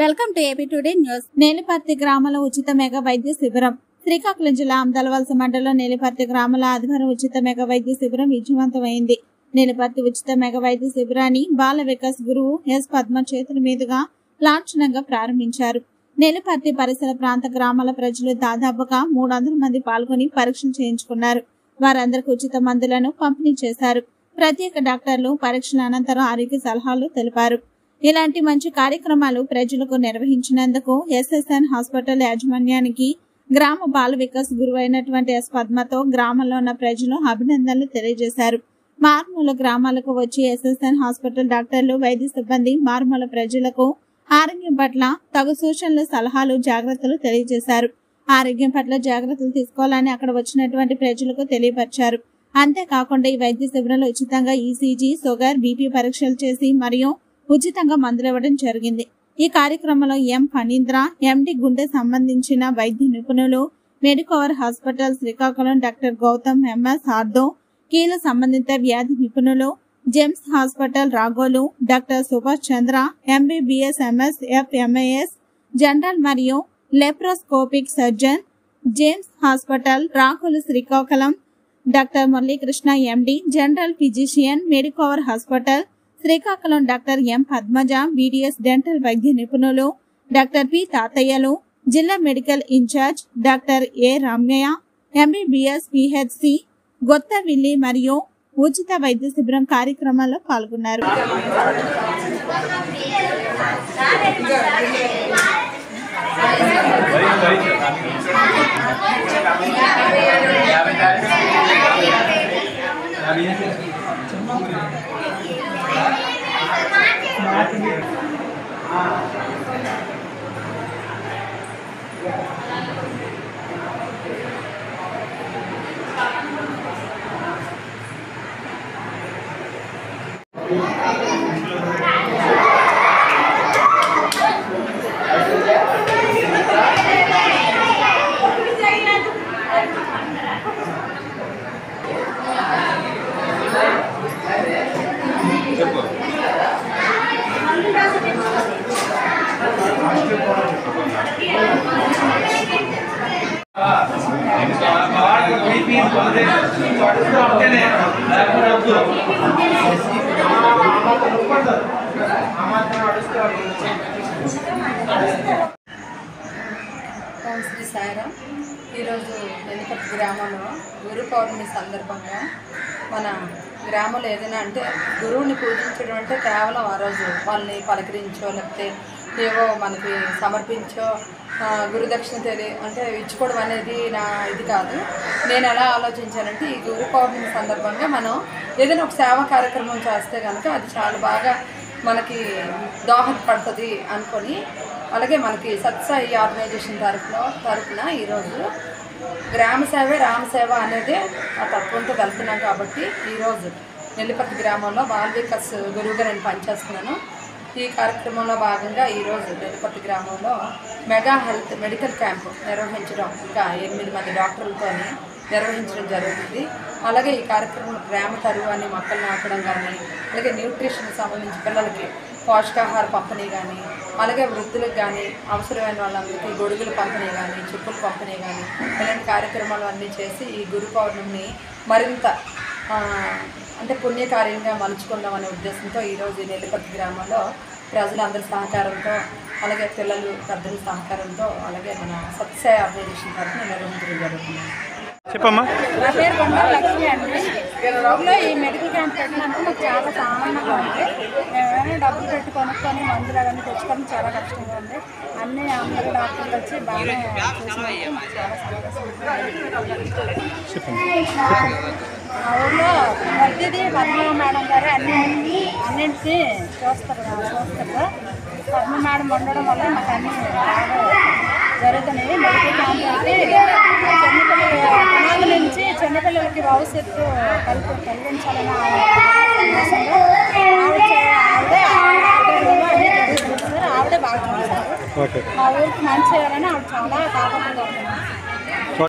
Welcome to AP today news. నేలిపర్తి గ్రామంలో ఉచిత మెగా వైద్య శిబిరం. శ్రీకాకుళం జిల్లా ఆమదలవలస మండలం నేలిపర్తి గ్రామంలో ఆదివారం ఉచిత మెగా వైద్య శిబిరం విజయవంతమైంది. నేలిపర్తి ఉచిత మెగా వైద్య శిబిరాన్ని బాల వికాస్ గురువు ఎస్ పద్మ చేతుల మీదుగా లాంఛనంగా ప్రారంభించారు. నేలిపర్తి పరిసర ప్రాంత గ్రామాల ప్రజలు దాదాపుగా 300 మంది పాల్గొని పరీక్షలు చేయించుకున్నారు. వారందరికీ ఉచిత మందులను పంపిణీ చేశారు. ప్రత్యేక డాక్టర్లు పరీక్షల అనంతరం ఆరోగ్య సలహాలు తెలిపారు. ఇలాంటి మంచి కార్యక్రమాలు ప్రజలకు నిర్వహించినందుకు ఎస్ఎస్ఎన్ హాస్పిటల్ యాజమాన్యానికి గ్రామ బాల వికాస్ గురువు అయినటువంటి ఎస్ పద్మతో గ్రామంలో ఉన్న ప్రజలు అభినందనలు తెలియజేశారు. మారుమూల గ్రామాలకు వచ్చి ఎస్ఎస్ఎన్ హాస్పిటల్ డాక్టర్లు, వైద్య సిబ్బంది మారుమూల ప్రజలకు ఆరోగ్యం పట్ల తగు సూచనలు, సలహాలు, జాగ్రత్తలు తెలియజేశారు. ఆరోగ్యం పట్ల జాగ్రత్తలు తీసుకోవాలని అక్కడ వచ్చినటువంటి ప్రజలకు తెలియపరిచారు. అంతేకాకుండా ఈ వైద్య శిబిరంలో ఉచితంగా ఈసీజీ, షుగర్, బీపీ పరీక్షలు చేసి మరియు ఉచితంగా మందులు ఇవ్వడం జరిగింది. ఈ కార్యక్రమంలో ఎం ఫణీంద్ర, ఎండి గుండె సంబంధించిన వైద్య నిపుణులు, Medicover hospital Srikakulam doctor Gautam, MS ortho, కీళ్ళ సంబంధిత వ్యాధి నిపుణులు, James hospital Ragolu doctor Subhash Chandra, MBBS, MS, MAS, general మరియు laparoscopic surgeon, James hospital Ragolu Srikakulam doctor Muralikrishna, MD, general physician, Medicover hospital Srikakulam doctor M Padmaja, BDS dental వైద్య నిపుణులు డాక్టర్ పి తాతయ్యలు, జిల్లా medical in-charge doctor A Ramya, MBBS, PHC Gottavilli మరియు ఉచిత వైద్య శిబిరం కార్యక్రమాల్లో పాల్గొన్నారు. శ్రీ సాయిరాం. ఈరోజు నేలిపర్తి గ్రామంలో గురు పౌర్ణమి సందర్భంగా మన గ్రామంలో ఏదైనా అంటే గురువుని పూజించడం అంటే కేవలం ఆ రోజు వాళ్ళని పలకరించో లేకపోతే ఏవో మనకి సమర్పించో గురుదక్షిణ అంటే ఇచ్చుకోవడం అనేది నా ఇది కాదు. నేను ఎలా ఆలోచించానంటే ఈ గురు పౌర్ణమి సందర్భంగా మనం ఏదైనా ఒక సేవా కార్యక్రమం చేస్తే కనుక అది చాలా బాగా మనకి దోహదపడుతుంది అనుకొని, అలాగే మనకి సత్సాయి ఆర్గనైజేషన్ తరఫున ఈరోజు గ్రామ సేవే రామసేవ అనేది ఆ తత్వంతో వెళ్తున్నాం. కాబట్టి ఈరోజు నేలిపర్తి గ్రామంలో బాల వికాస్ గురువుగా నేను పనిచేస్తున్నాను. ఈ కార్యక్రమంలో భాగంగా ఈరోజు నేలిపర్తి గ్రామంలో మెగా హెల్త్ మెడికల్ క్యాంపు నిర్వహించడం, ఇంకా 8 మంది డాక్టర్లతో నిర్వహించడం జరుగుతుంది. అలాగే ఈ కార్యక్రమంలో ప్రేమ తరువు అని మొక్కలు నాటడం కానీ, అలాగే న్యూట్రిషన్కి సంబంధించి పిల్లలకి పోషకాహార పంపిణీ కానీ, అలాగే వృద్ధులకు కానీ అవసరమైన వాళ్ళందరికీ గొడుగుల పంపిణీ కానీ, చెప్పుల పంపిణీ కానీ ఇలాంటి కార్యక్రమాలు అన్నీ చేసి ఈ గురు పౌర్ణమిని మరింత అంటే పుణ్యకార్యంగా మలుచుకుందాం అనే ఉద్దేశంతో ఈరోజు నేలిపర్తి గ్రామంలో ప్రజలందరి సహకారంతో, అలాగే పిల్లలు పెద్దల సహకారంతో, అలాగే మన సత్సాయి ఆర్గనైజేషన్ తరఫున నిర్వహించడం జరుగుతుంది. చెప్పమ్మా. నా పేరు బండారు లక్ష్మి అండి. రోగులో ఈ మెడికల్ క్యాంప్ పెట్టినందుకు నాకు చాలా ఆనందంగా ఉంది. మేము ఏమైనా డబ్బులు పెట్టి కొనుక్కొని మందులు అవన్నీ తెచ్చుకొని చాలా కష్టంగా ఉంది. అన్నీ అందరూ డాక్టర్లు వచ్చి బాగా చేసినందుకు చాలా సంతోషం. మా ఊళ్ళో ప్రతిదీ పద్మ మేడం గారు అన్నింటినీ చూస్తారు. పద్మ మేడం ఉండడం వల్ల మాకు అన్నీ బాగా జరుగుతున్నాయి. మెడికల్ క్యాంప్ అయితే పునాది నుంచి చిన్నపిల్లలకి భవిష్యత్తు కలిగించాలని ఆవిడే బాగా చూస్తారు. మా ఊరికి మంచి చేయాలని ఆవిడ చాలా తాపత్రయంగా ఉంది.